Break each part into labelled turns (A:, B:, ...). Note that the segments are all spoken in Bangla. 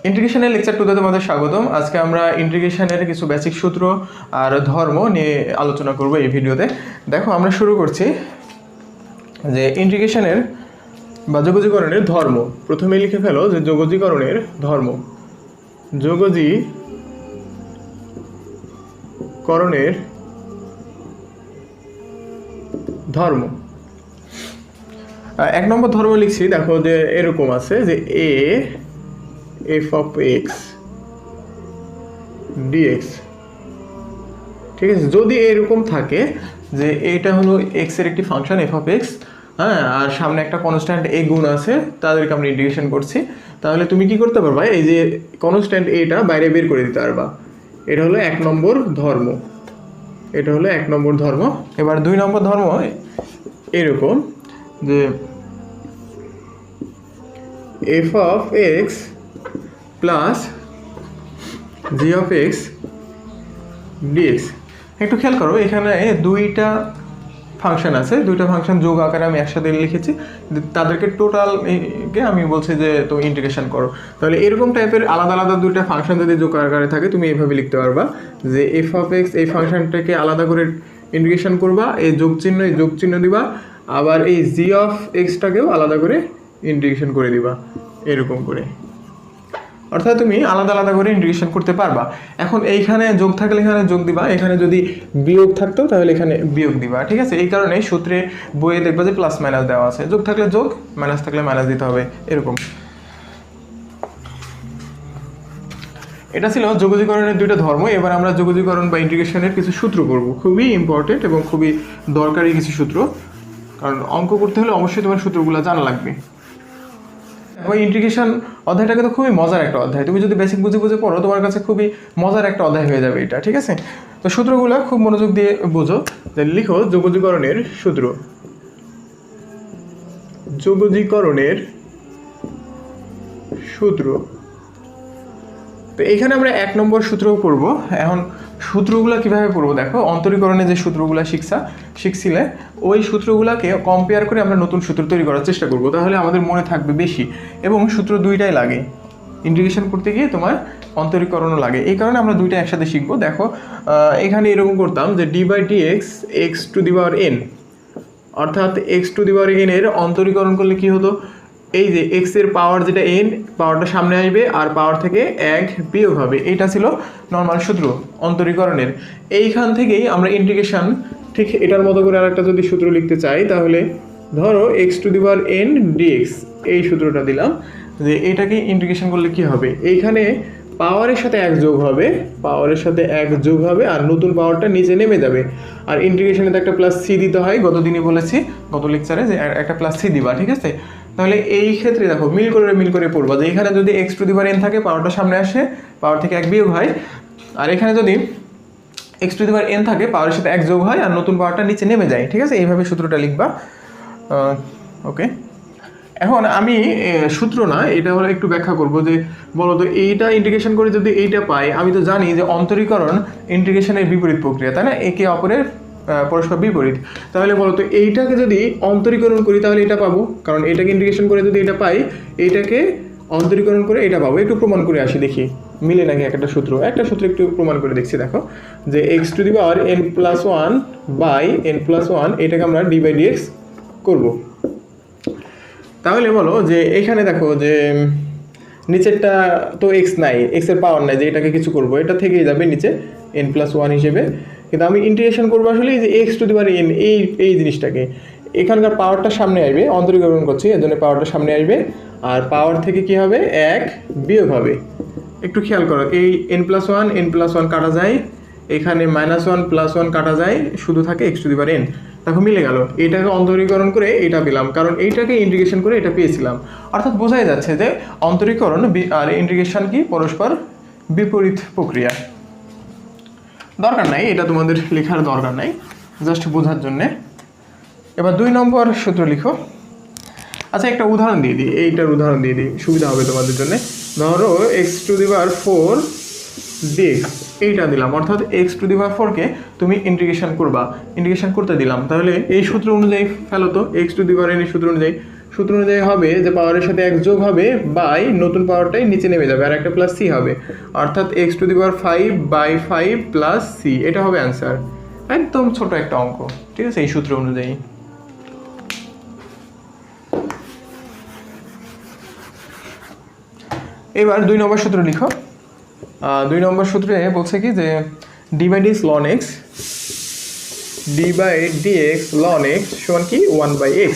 A: ইন্টিগ্রেশনের লেকচার 2তে তোমাদের স্বাগতম। আজকে আমরা ইন্টিগ্রেশনের কিছু বেসিক সূত্র আর ধর্ম নিয়ে আলোচনা করব এই ভিডিওতে। দেখো আমরা শুরু করছি যে ইন্টিগ্রেশনের বা যোগজীকরণের ধর্ম। প্রথমে লিখে ফেলো যে যোগজীকরণের ধর্ম। যোগজীকরণের ধর্ম। এক নম্বর ধর্ম লিখছি, দেখো যে এরকম আছে যে এ এফ অফ এক্স ডিএক্স, ঠিক আছে। যদি এরকম থাকে যে এটা হলো এক্স এর একটি ফাংশন এফ অফ এক্স, হ্যাঁ, আর সামনে একটা কনস্ট্যান্ট এ গুণ আছে, তাদেরকে আমরা ইন্টিগ্রেশন করছি, তাহলে তুমি কি করতে পারবা, এই যে কনস্ট্যান্ট এটা বাইরে বের করে দিতে পারবা। এটা হলো এক নম্বর ধর্ম, এটা হলো এক নম্বর ধর্ম। এবার দুই নম্বর ধর্ম এরকম যে F of X plus G of X D X. একটু খেয়াল করো, এখানে দুইটা ফাংশন আছে, দুইটা ফাংশন যোগ আকারে আমি একসাথে লিখেছি, তাদেরকে টোটালকে আমি বলছি যে তুমি ইন্টিগ্রেশন করো। তাহলে এরকম টাইপের আলাদা আলাদা দুইটা ফাংশন যদি যোগ আকারে থাকে, তুমি এইভাবে লিখতে পারবা যে এফ অফ এক্স এই ফাংশনটাকে আলাদা করে ইন্টিগ্রেশন করবা, এই যোগ চিহ্ন দিবা, আবার এই জি অফ এক্সটাকেও আলাদা করে ইন্টিগ্রেশন করে দিবা, এরকম করে। অর্থাৎ তুমি আলাদা আলাদা করে ইন্টিগ্রেশন করতে পারবা। এখন এইখানে যোগ থাকলে এখানে যোগ দিবা, এখানে যদি বিয়োগ থাকতো তাহলে এখানে বিয়োগ দিবা, ঠিক আছে। এই কারণে সূত্রে বইয়ে দেখবা যে প্লাস মাইনাস দেওয়া আছে, যোগ থাকলে যোগ, মাইনাস থাকলে মাইনাস দিতে হবে, এরকম। এটা ছিল যোগজীকরণের দুইটা ধর্ম। এবার আমরা যোগজীকরণ বা ইন্টিগ্রেশনের কিছু সূত্র করব, খুবই ইম্পর্টেন্ট এবং খুবই দরকারি কিছু সূত্র, কারণ অঙ্ক করতে হলে অবশ্যই তোমার সূত্রগুলো জানা লাগবে। ওই ইন্টিগ্রেশন অধ্যায়টা কিন্তু খুবই মজার একটা অধ্যায়, তুমি যদি বেসিক বুঝে পড়ো তোমার কাছে খুবই মজার একটা অধ্যায় হয়ে যাবে এটা, ঠিক আছে। তো সূত্রগুলো খুব মনোযোগ দিয়ে বোঝো। লিখো যোগজীকরণের সূত্র। যোগজীকরণের সূত্র। তো এইখানে আমরা এক নম্বর সূত্র করব। এখন সূত্রগুলো কিভাবে পড়বো দেখো, অন্তরীকরণে যে সূত্রগুলো শিখছিলে ওই সূত্রগুলোকে কম্পেয়ার করে আমরা নতুন সূত্র তৈরি করার চেষ্টা করব, তাহলে আমাদের মনে থাকবে বেশি। এবং সূত্র দুইটাই লাগে, ইন্টিগ্রেশন করতে গিয়ে তোমার অন্তরীকরণও লাগে, এই কারণে আমরা দুইটা একসাথে শিখবো। দেখো এখানে এরকম করতাম যে d by d x x to the power n, অর্থাৎ x to the power n এর অন্তরীকরণ করলে কি হতো, এই যে এক্স এর পাওয়ার যেটা এন, পাওয়ারটা সামনে আসবে আর পাওয়ার থেকে এক বিয়োগ হবে, এইটা ছিল নর্মাল সূত্র অন্তরীকরণের। এইখান থেকেই আমরা ইন্টিগ্রেশন ঠিক এটার মতো করে আরেকটা যদি সূত্র লিখতে চাই, তাহলে ধরো X to the power N D X, এই সূত্রটা দিলাম যে এটাকে ইন্টিগ্রেশন করলে কি হবে, এইখানে পাওয়ারের সাথে এক যোগ হবে, পাওয়ারের সাথে এক যোগ হবে, আর নতুন পাওয়ারটা নিচে নেমে যাবে। আর ইন্টিগ্রেশনে তো একটা প্লাস সি দিতে হয়, গতদিনই বলেছি গত লেকচারে যে একটা প্লাস সি দিবা, ঠিক আছে। তাহলে এই ক্ষেত্রে দেখো মিল করে পড়বা যে এখানে যদি x to the power N থাকে, পাওয়ারটা সামনে আসে, পাওয়ার থেকে এক বিয়োগ হয়, আর এখানে যদি x to the power N থাকে, পাওয়ারের সাথে এক যোগ হয় আর নতুন পাওয়ারটা নিচে নেমে যায়, ঠিক আছে। এইভাবে সূত্রটা লিখবা, ওকে। এখন আমি সূত্র না, এটা হলো একটু ব্যাখ্যা করব যে বলো তো এইটা ইন্টিগ্রেশন করে যদি এইটা পাই, আমি তো জানি যে অন্তরীকরণ ইন্টিগ্রেশনের বিপরীত প্রক্রিয়া, তাই না, একে অপরের পরস্পর বিপরীত। তাহলে বলো তো এইটাকে যদি অন্তরীকরণ করি তাহলে এটা পাবো, কারণ এটাকে ইন্টিগ্রেশন করে যদি এটা পাই, এইটাকে অন্তরীকরণ করে এটা পাবো। একটু প্রমাণ করে আসি, দেখি মিলে নাকি একটা সূত্র একটু প্রমাণ করে দেখছি। দেখো যে X to the power N plus one by N plus one, এটাকে আমরা ডি বাই ডিএক্স করবো। তাহলে বলো যে এখানে দেখো যে নিচেরটা তো এক্স নাই, এক্সের পাওয়ার নাই যে এটাকে কিছু করবো, এটা থেকেই যাবে নিচে এন প্লাস ওয়ান হিসেবে। কিন্তু আমি ইন্টিগ্রেশন করবো আসলে এই যে X to the power N, এই জিনিসটাকে, এখানকার পাওয়ারটা সামনে আসবে, অন্তরীকরণ করছি এর জন্য পাওয়ারটা সামনে আসবে, আর পাওয়ার থেকে কি হবে, এক বিয়োগ হবে। একটু খেয়াল করো, এই এন প্লাস ওয়ান কাটা যায়, এখানে মাইনাস ওয়ান প্লাস ওয়ান কাটা যায়, শুধু থাকে x to the power N. দেখো মিলে গেল, এটাকে অন্তরীকরণ করে এটা পেলাম, কারণ এইটাকে ইন্টিগ্রেশন করে এটা পেয়েছিলাম। অর্থাৎ বোঝাই যাচ্ছে যে অন্তরীকরণ আর ইন্টিগ্রেশন কি পরস্পর বিপরীত প্রক্রিয়া। দরকার নাই, এটা তোমাদের লেখার দরকার নাই, জাস্ট বোঝার জন্যে। এবার দুই নম্বর সূত্র লিখো। আচ্ছা একটা উদাহরণ দিয়ে দিই, এইটার উদাহরণ দিয়ে দিই, সুবিধা হবে তোমাদের জন্য। ধরো X to the power four D X, এইটা দিলাম, অর্থাৎ এক্স টু দি পাওয়ার ফোরকে তুমি ইন্টিগ্রেশন করবা, ইন্টিগ্রেশন করতে দিলাম। তাহলে এই সূত্র অনুযায়ী ফেলো তো, x to the power n এর সূত্র অনুযায়ী সূত্র অনুযায়ী হবে যে পাওয়ারের সাথে x যোগ হবে বাই নতুন পাওয়ারটাই নিচে নেমে যাবে আর একটা প্লাস c হবে, অর্থাৎ x⁵ প্লাস c, এটা হবে অ্যান্সার। একদম ছোট একটা অঙ্ক, ঠিক আছে, এই সূত্র অনুযায়ী। এবার 2 নম্বর সূত্র লিখো। 2 নম্বর সূত্রে বলছে কি যে d/dx ln x d/dx ln x সমান কি 1/x।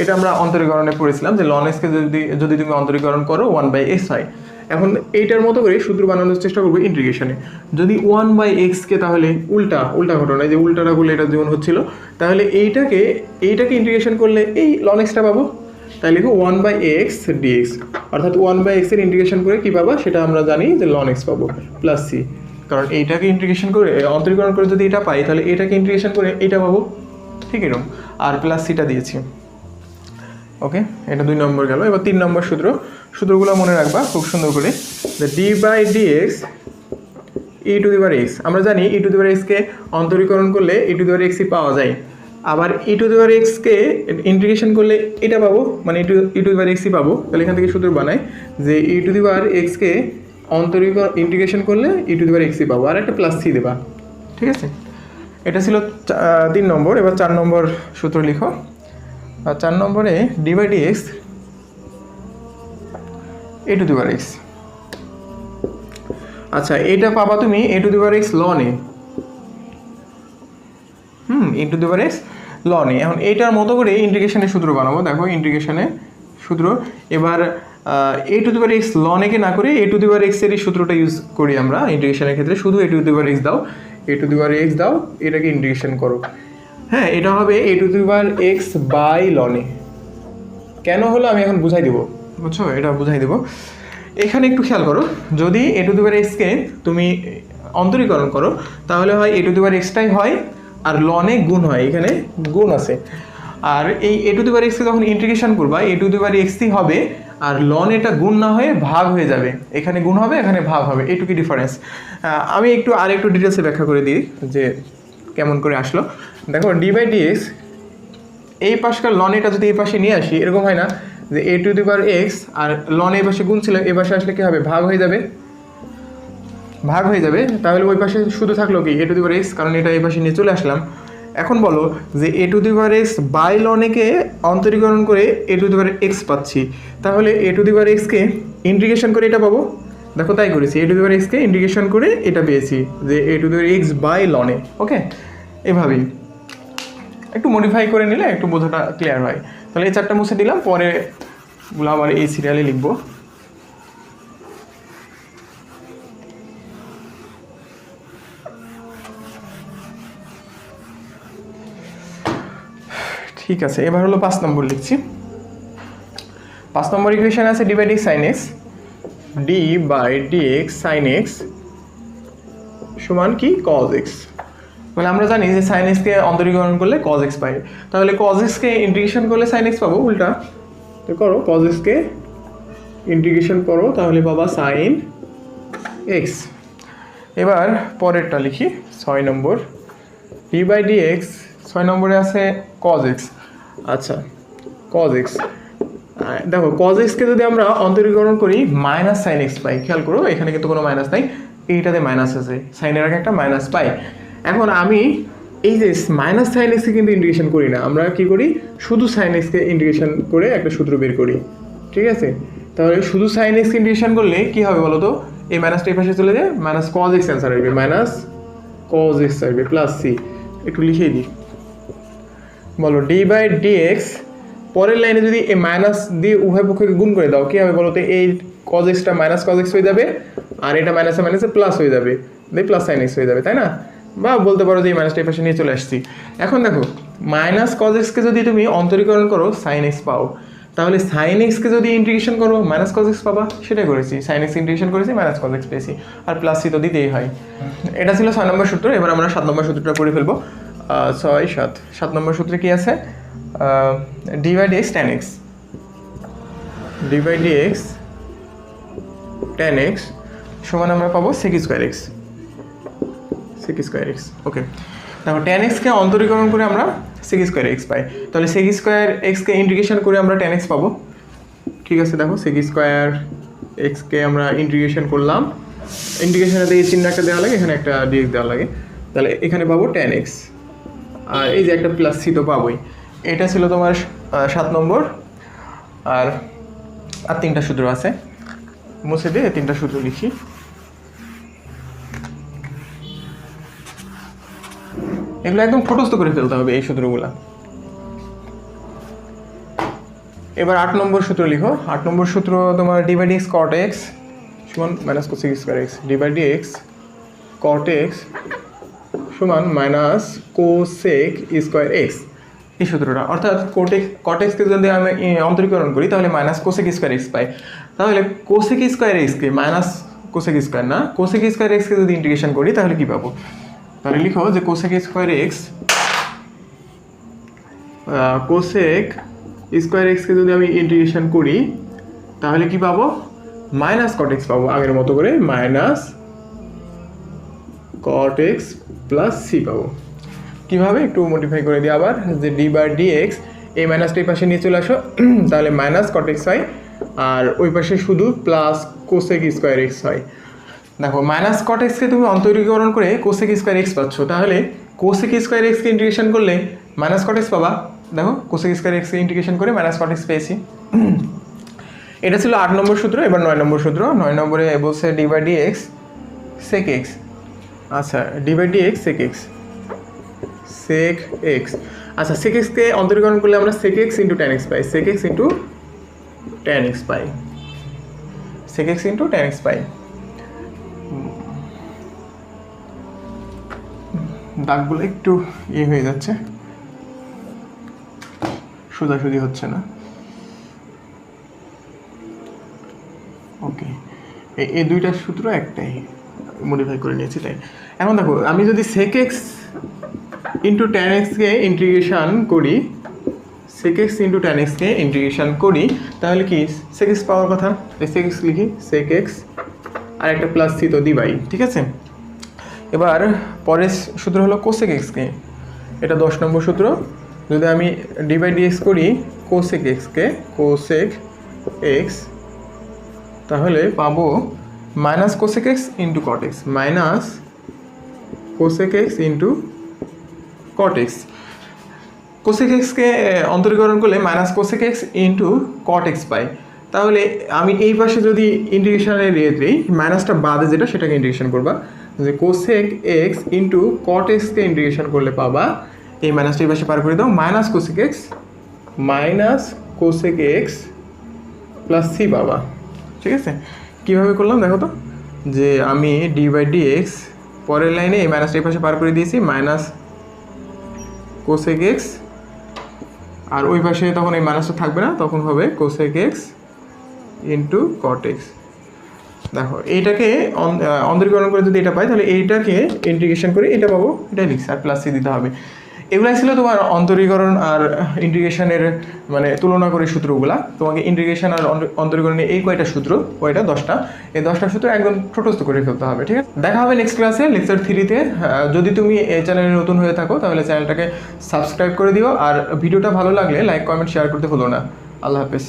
A: এটা আমরা অন্তরীকরণে পড়েছিলাম যে ln x কে যদি তুমি অন্তরীকরণ করো 1/x হয়। এখন এইটার মতো করে সূত্র বানানোর চেষ্টা করবো ইন্টিগ্রেশনে। যদি 1/x কে তাহলে উল্টা ঘটনা, যে উল্টাটা করলে এটা যেমন হচ্ছিল, তাহলে এইটাকে ইন্টিগ্রেশন করলে এই ln x টা পাবো। তাই লিখো 1/x dx, অর্থাৎ 1/x এর ইন্টিগ্রেশন করে কি পাবা সেটা আমরা জানি যে ln x পাবো প্লাস c, কারণ এইটাকে ইন্টিগ্রেশন করে অন্তরীকরণ করে যদি এটা পাই তাহলে এটাকে ইন্টিগ্রেশন করে এটা পাবো, ঠিক এরকম, আর প্লাস সিটা দিয়েছি। ওকে, এটা 2 নম্বর গেল। এবার 3 নম্বর সূত্রগুলো মনে রাখবা খুব সুন্দর করে, যে d/dx e⁻x, আমরা জানি e⁻x কে অন্তরীকরণ করলে e⁻x পাওয়া যায়, আবার e⁻x কে ইন্টিগ্রেশন করলে এটা পাবো, মানে e⁻x পাবো। তাহলে এখান থেকে সূত্র বানাই যে e⁻x কে ইন্টিগ্রেশন করলে e⁻x পাবো, আর একটা প্লাস c দেবা, ঠিক আছে। এটা ছিল 3 নম্বর। এবার 4 নম্বর সূত্র লিখো। 4 নম্বরে d/dx e⁻x, আচ্ছা এটা পাবা তুমি e⁻x ln a, e⁻x ln a। এখন এইটার মতো করে ইন্টিগ্রেশনের সূত্র বানাবো। দেখো ইন্টিগ্রেশনের সূত্র, এবার e⁻x ln a কে না করে e⁻x এর সূত্রটা ইউজ করি আমরা ইন্টিগ্রেশনের ক্ষেত্রে। শুধু e⁻x দাও, এটাকে ইন্টিগ্রেশন করো। হ্যাঁ, এটা হবে e⁻x বাই ln a। কেন হলো আমি এখন বুঝাই দিব, বুঝছো, এটা বুঝাই দিব। এখানে একটু খেয়াল করো, যদি e⁻x কে তুমি অন্তরীকরণ করো তাহলে হয় e⁻x টাই হয় আর ln a গুণ হয়, এখানে গুণ আছে। আর এই e⁻x কে যখন ইন্টিগ্রেশন করবা e⁻x হবে, আর ln এটা গুণ না হয়ে ভাগ হয়ে যাবে, এখানে গুণ হবে এখানে ভাগ হবে, এইটুকু ডিফারেন্স। আমি আরেকটু ডিটেলসে ব্যাখ্যা করে দিই যে কেমন করে আসলো। দেখো d/dx এই পাশকার ln এটা যদি এই পাশে নিয়ে আসি, এরকম হয় না যে e⁻x আর ln এই পাশে গুণ ছিল, এই পাশে আসলে কি হবে, ভাগ হয়ে যাবে। তাহলে ওই পাশে শুধু থাকলো কি e⁻x, কারণ এটা এই পাশে নিয়ে চলে আসলাম। এখন বলো যে e⁻x বাই ln কে অন্তরীকরণ করে e⁻x পাচ্ছি, তাহলে e⁻x কে ইন্টিগ্রেশন করে এটা পাবো। দেখো তাই করেছি, e⁻x কে ইন্টিগ্রেশন করে এটা পেয়েছি যে e⁻x বাই ln a। ওকে, এভাবেই একটু মডিফাই করে নিলে একটু বোঝাটা ক্লিয়ার হয়। তাহলে এই 4টা মুছে দিলাম, পরে গুলো আবার এই সিরিয়ালে লিখবো। ঠিক আছে, এবার হলো 5 নম্বর লিখছি। 5 নম্বর ইকুয়েশন আছে d/dx sin x, d/dx sin x সমান কি cos x। মানে আমরা জানি যে sin x কে অন্তরীকরণ করলে cos x পাই, তাহলে cos x কে ইন্টিগ্রেশন করলে sin x পাবো, উল্টা তো করো, cos x কে ইন্টিগ্রেশন করো তাহলে পাবা sin x। এবার পরেরটা লিখি 6 নম্বর, d/dx 6 নম্বরে আছে cos x। আচ্ছা cos x, দেখো cos x কে যদি আমরা অন্তরীকরণ করি মাইনাস sin x পাই, খেয়াল করো এখানে কিন্তু কোনো মাইনাস নাই, এইটাতে মাইনাস আছে, সাইনের আগে একটা মাইনাস পাই। এখন আমি এই যে মাইনাস sin x কে কিন্তু ইন্টিগ্রেশন করি না, আমরা কি করি, শুধু sin x কে ইন্টিগ্রেশন করে একটা সূত্র বের করি, ঠিক আছে। তাহলে শুধু sin x কে ইন্টিগ্রেশন করলে কি হবে বলো তো, এই মাইনাসটা এই পাশে চলে যায়, মাইনাস cos x অ্যান্সার আসবে, মাইনাস cos x আসবে প্লাস c। একটু লিখেই দিই, বলো d/dx পরের লাইনে যদি এই মাইনাস দিয়ে উভয় পক্ষকে গুণ করে দাও কি হবে বলো তো, এই cos x টা মাইনাস cos x হয়ে যাবে, আর এটা মাইনাসে মাইনাসে প্লাস হয়ে যাবে, প্লাস sin x হয়ে যাবে, তাই না। বা বলতে পারো যে এই মাইনাসটা এই পাশে নিয়ে চলে আসছি। এখন দেখো মাইনাস cos x কে যদি তুমি অন্তরীকরণ করো sin x পাও, তাহলে sin x কে যদি ইন্টিগ্রেশন করো মাইনাস cos x পাবা, সেটাই করেছি, sin x ইন্টিগ্রেশন করেছি মাইনাস cos x পেয়েছি, আর প্লাস c তো দিতেই হয়। এটা ছিল 6 নম্বর সূত্র। এবার আমরা 7 নম্বর সূত্রটা করে ফেলবো। 7 নম্বর সূত্রে কি আছে, d/dx tan x, d/dx tan x সমান আমরা পাবো sec স্কয়ার x। ওকে, দেখো tan x কে অন্তরীকরণ করে আমরা সেক স্কোয়ার এক্স পাই। তাহলে সেক স্কোয়ার এক্সকে ইন্টিগ্রেশন করে আমরা টেন এক্স পাবো। ঠিক আছে, দেখো সেক স্কোয়ার এক্সকে আমরা ইন্টিগ্রেশন করলাম, ইন্টিগ্রেশনে এই চিহ্ন একটা দেওয়া লাগে, এখানে একটা ডিএক্স দেওয়া লাগে, তাহলে এখানে পাবো টেন এক্স, আর এই যে একটা প্লাস সি তো পাবোই। এটা ছিল তোমার 7 নম্বর। আর আর 3টা সূত্র আছে, মুছে দিয়ে 3টা সূত্র লিখি। এগুলো একদম ঠোঁটস্থ করে ফেলতে হবে এই সূত্রগুলা। এবার 8 নম্বর সূত্র লিখো। 8 নম্বর সূত্র তোমার d by d x cot x সমান minus cosec square x, d by d x cot x সমান মাইনাস কোসেক স্কোয়ার এক্স, এই সূত্রটা। অর্থাৎ কট এক্সকে যদি আমি অন্তরীকরণ করি তাহলে মাইনাস কোসেক স্কোয়ার এক্স পাই। তাহলে কোসেক স্কোয়ার এক্সকে মাইনাস কোসেক স্কোয়ার না, কোসেক স্কোয়ার এক্সকে যদি ইন্টিগ্রেশন করি তাহলে কি পাবো? তাহলে লিখো যে cosec square x, cosec square এক্সকে যদি আমি ইন্টিগ্রেশন করি তাহলে কি পাবো? মাইনাস কট এক্স পাবো, আগের মতো করে minus cot X plus C পাবো। কীভাবে একটু মডিফাই করে দিই আবার, যে ডি বাই ডি এক্স এই মাইনাসটা এই পাশে নিয়ে চলে আসো, তাহলে মাইনাস কট এক্স হয়, আর ওই পাশে শুধু প্লাস কোসেক স্কোয়ার এক্স হয়। দেখো মাইনাস কট এক্সকে তুমি অন্তরীকরণ করে কোসেক স্কোয়ার এক্স পাচ্ছ, তাহলে কোসেক স্কোয়ার এক্সকে ইন্টিগ্রেশন করলে মাইনাস কট এক্স পাবা। দেখো কোসেক স্কোয়ার এক্সকে ইন্টিগ্রেশন করে মাইনাস কট এক্স পেয়েছি। এটা ছিল 8 নম্বর সূত্র। এবার 9 নম্বর সূত্র। 9 নম্বরে বলছে d by d x sec x. আচ্ছা, d by d x sec x, sec x. আচ্ছা, সেক এক্সকে অন্তরীকরণ করলে আমরা sec x into tan x পাই, sec x into tan x পাই, sec x into tan x পাই। দাগগুলো একটু হয়ে যাচ্ছে, সোজাসুজি হচ্ছে না। ওকে, এই দুইটা সূত্র একটাই, মডিফাই করে নিয়েছি তাই। এখন দেখো আমি যদি সেক এক্স ইন্টু টেন এক্সকে ইন্টিগ্রেশন করি, সেক এক্স ইন্টু টেন এক্সকে ইন্টিগ্রেশন করি তাহলে কি সেক এক্স পাওয়ার কথা, সেক এক্স লিখি, সেক এক্স আর একটা প্লাস সি তো দিবাই, ঠিক আছে। এবার পরের সূত্র হলো কোসেক এক্সকে, এটা 10 নম্বর সূত্র। যদি আমি ডি বাই ডি এক্স করি কোসেক এক্সকে, কোসেক এক্স, তাহলে পাবো minus cosec x into cot x, minus cosec x into cot x. Cosec এক্সকে অন্তরীকরণ করলে minus cosec x into cot x পাই। তাহলে আমি এই পাশে যদি ইন্টিগ্রেশনের দিই, মাইনাসটা বাদে যেটা সেটাকে ইন্টিগ্রেশন করবা, যে কোসেক এক্স ইন্টু কট এক্সকে ইন্টিগ্রেশন করলে পাবা, এই মাইনাসটা এই পাশে পার করে দাও, minus cosec X minus cosec X plus C পাবা। ঠিক আছে, কীভাবে করলাম দেখো তো, যে আমি ডি বাই ডি এক্স পরের লাইনে এই মাইনাসটা এই পাশে পার করে দিয়েছি, মাইনাস কোসেক এক্স, আর ওই পাশে তখন এই মাইনাসটা থাকবে না, তখন হবে cosec x into cot x. দেখো এইটাকে অন্তরীকরণ করে যদি এটা পাই তাহলে এইটাকে ইন্টিগ্রেশন করে এটা পাবো, এটাই লিখছি, আর প্লাস সি দিতে হবে। এগুলাই ছিল তোমার অন্তরীকরণ আর ইন্টিগ্রেশনের মানে তুলনা করে সূত্রগুলা। তোমাকে ইন্টিগ্রেশন আর অন্তরীকরণে এই কয়টা সূত্র, কয়টা 10টা, এই 10টা সূত্র একদম ছোটস্থ করে ফেলতে হবে। ঠিক আছে, দেখা হবে নেক্সট ক্লাসে লেকচার 3-তে। যদি তুমি এই চ্যানেলে নতুন হয়ে থাকো তাহলে চ্যানেলটাকে সাবস্ক্রাইব করে দিও, আর ভিডিওটা ভালো লাগলে লাইক কমেন্ট শেয়ার করতে ভুলো না। আল্লাহ হাফেজ।